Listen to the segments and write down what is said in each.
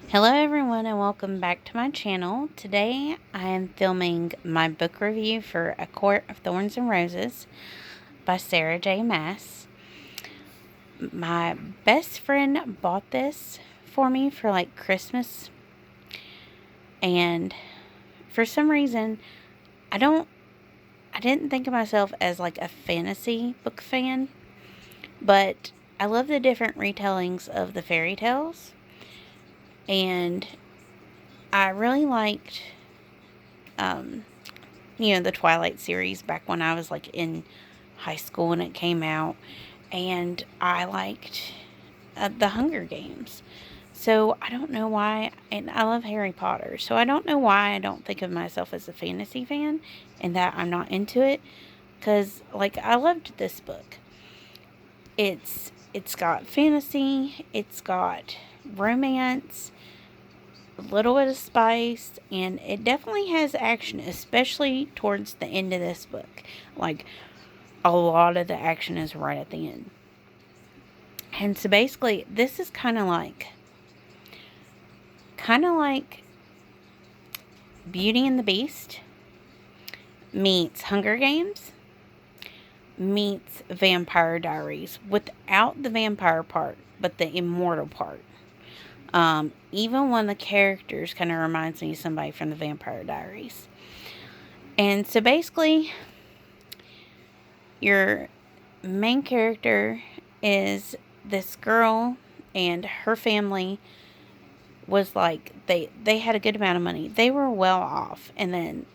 Hello everyone and welcome back to my channel. Today I am filming my book review for A Court of Thorns and Roses by Sarah J. Maas. My best friend bought this for me for like Christmas, and for some reason I didn't think of myself as like a fantasy book fan, but I love the different retellings of the fairy tales, and I really liked the Twilight series back when I was like in high school when it came out, and I liked the Hunger Games. So I don't know why, and I love Harry Potter. So I don't know why I don't think of myself as a fantasy fan and that I'm not into it, because like I loved this book. It's got fantasy, it's got romance, a little bit of spice, and it definitely has action, especially towards the end of this book. Like, a lot of the action is right at the end. And so basically, this is kind of like Beauty and the Beast meets Hunger Games meets Vampire Diaries without the vampire part, but the immortal part. Even one of the characters kind of reminds me of somebody from the Vampire Diaries. And so basically, your main character is this girl, and her family was like, they had a good amount of money. They were well off, and then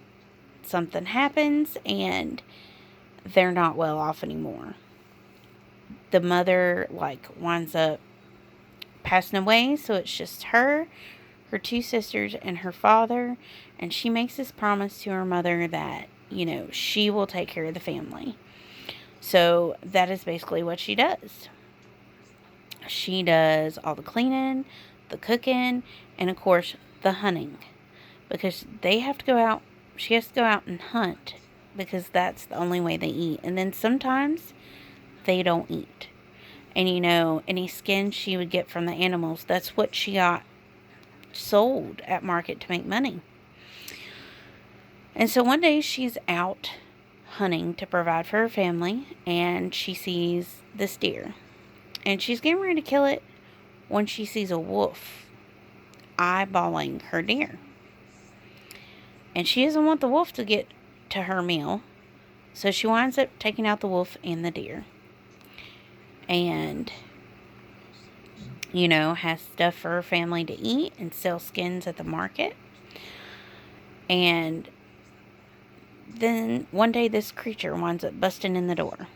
something happens and they're not well off anymore. The mother like winds up passing away, so it's just her two sisters, and her father, and she makes this promise to her mother that, she will take care of the family. So that is basically what she does. She does all the cleaning, the cooking, and of course the hunting, because they have to go out. She has to go out and hunt because that's the only way they eat. And then sometimes they don't eat. And any skin she would get from the animals, that's what she got sold at market to make money. And so one day she's out hunting to provide for her family, and she sees this deer. And she's getting ready to kill it when she sees a wolf eyeballing her deer. And she doesn't want the wolf to get to her meal, so she winds up taking out the wolf and the deer. And, has stuff for her family to eat and sell skins at the market. And then one day this creature winds up busting in the door.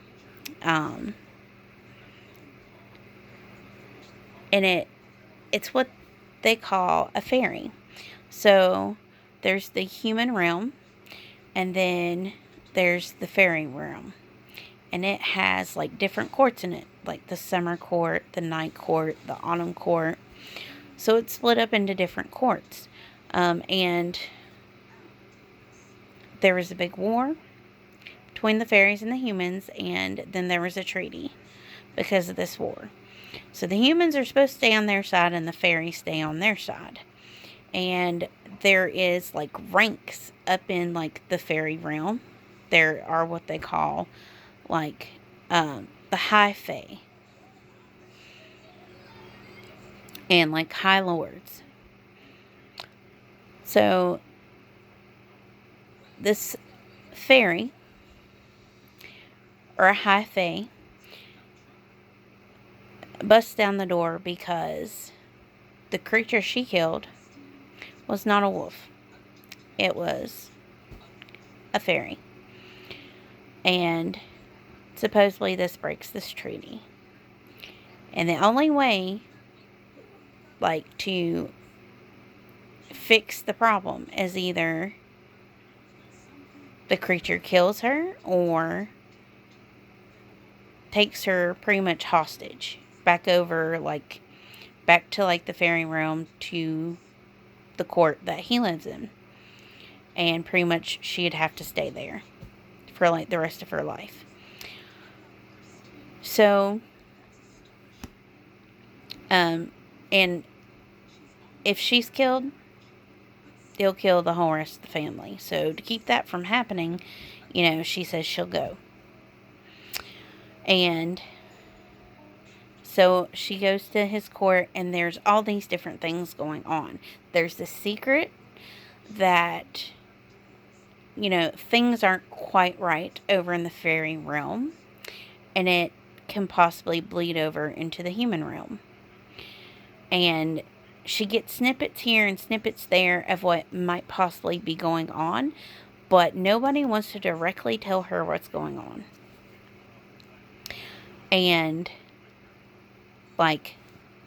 And it's what they call a fairy. So there's the human realm, and then there's the fairy realm. And it has like different courts in it, like the summer court, the night court, the autumn court. So it's split up into different courts. And there was a big war between the fairies and the humans, and then there was a treaty because of this war. So the humans are supposed to stay on their side and the fairies stay on their side. And there is like ranks up in like the fairy realm. There are what they call like the high fae and like high lords. So this fairy or a high fae busts down the door because the creature she killed was not a wolf. It was a fairy. And supposedly this breaks this treaty. And the only way like to fix the problem is either the creature kills her or takes her pretty much hostage back to like the fairy realm to the court that he lives in. And pretty much she'd have to stay there for like the rest of her life. So and if she's killed, they'll kill the whole rest of the family. So to keep that from happening, she says she'll go. And so she goes to his court, and there's all these different things going on. There's the secret that, things aren't quite right over in the fairy realm, and it can possibly bleed over into the human realm. And she gets snippets here and snippets there of what might possibly be going on, but nobody wants to directly tell her what's going on. And like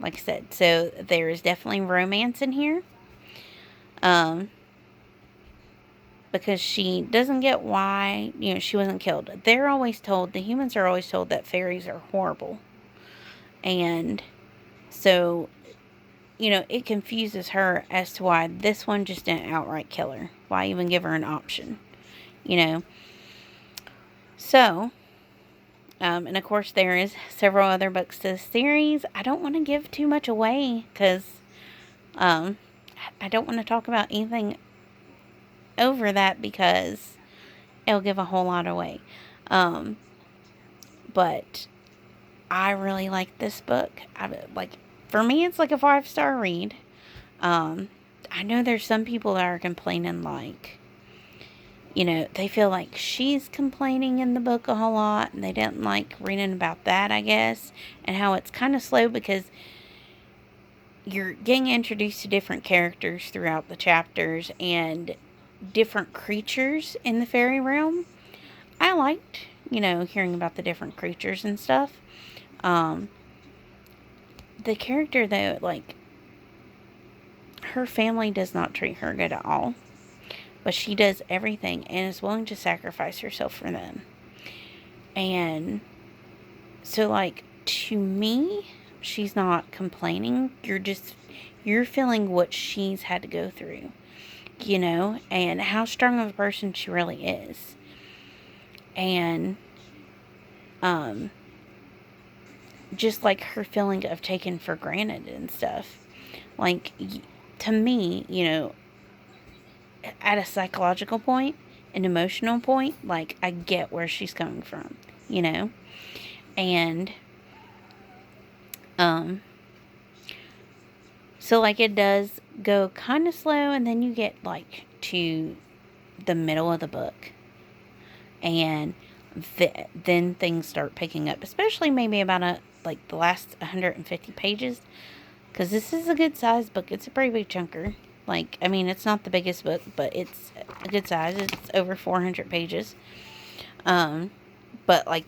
I said, so there is definitely romance in here. Because she doesn't get why, she wasn't killed. The humans are always told that fairies are horrible. And so, it confuses her as to why this one just didn't outright kill her. Why even give her an option, So, and of course there is several other books to this series. I don't want to give too much away because I don't want to talk about anything over that because it'll give a whole lot away. But I really like this book. For me, it's like a 5-star read. I know there's some people that are complaining they feel like she's complaining in the book a whole lot, and they didn't like reading about that, I guess, and how it's kind of slow because you're getting introduced to different characters throughout the chapters and different creatures in the fairy realm. I liked, hearing about the different creatures and stuff. The character, though, her family does not treat her good at all. But she does everything and is willing to sacrifice herself for them. And so, to me, she's not complaining. You're feeling what she's had to go through, and how strong of a person she really is. And, just her feeling of taken for granted and stuff. To me, at a psychological point, an emotional point, I get where she's coming from, and, so, it does go kind of slow, and then you get, to the middle of the book, and then things start picking up, especially maybe about the last 150 pages, because this is a good-sized book. It's a pretty big chunker. It's not the biggest book, but it's a good size. It's over 400 pages. But,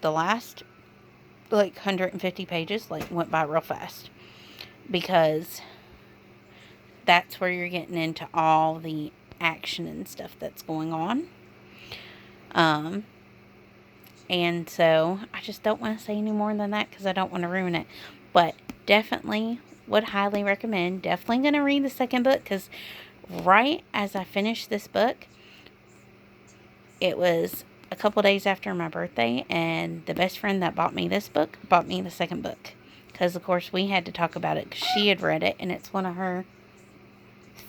the last, 150 pages, went by real fast. Because that's where you're getting into all the action and stuff that's going on. And so, I just don't want to say any more than that because I don't want to ruin it. But, definitely would highly recommend. Definitely going to read the second book because right as I finished this book, it was a couple days after my birthday, and the best friend that bought me this book bought me the second book because, of course, we had to talk about it because she had read it, and it's one of her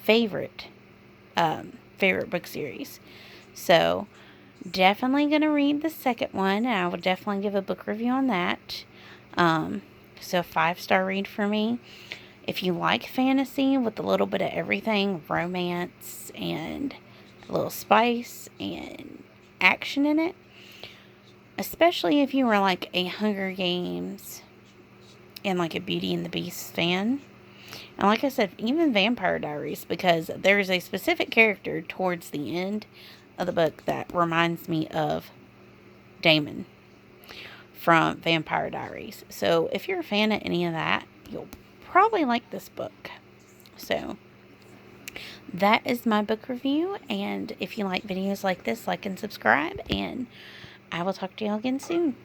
favorite book series. So, definitely going to read the second one, and I will definitely give a book review on that. So, 5-star read for me. If you like fantasy with a little bit of everything, romance and a little spice and action in it, especially if you were a Hunger Games and a Beauty and the Beast fan, and like I said, even Vampire Diaries, because there's a specific character towards the end of the book that reminds me of Damon from Vampire Diaries. So if you're a fan of any of that, you'll probably like this book. So that is my book review, and if you like videos like this, like and subscribe, and I will talk to y'all again soon.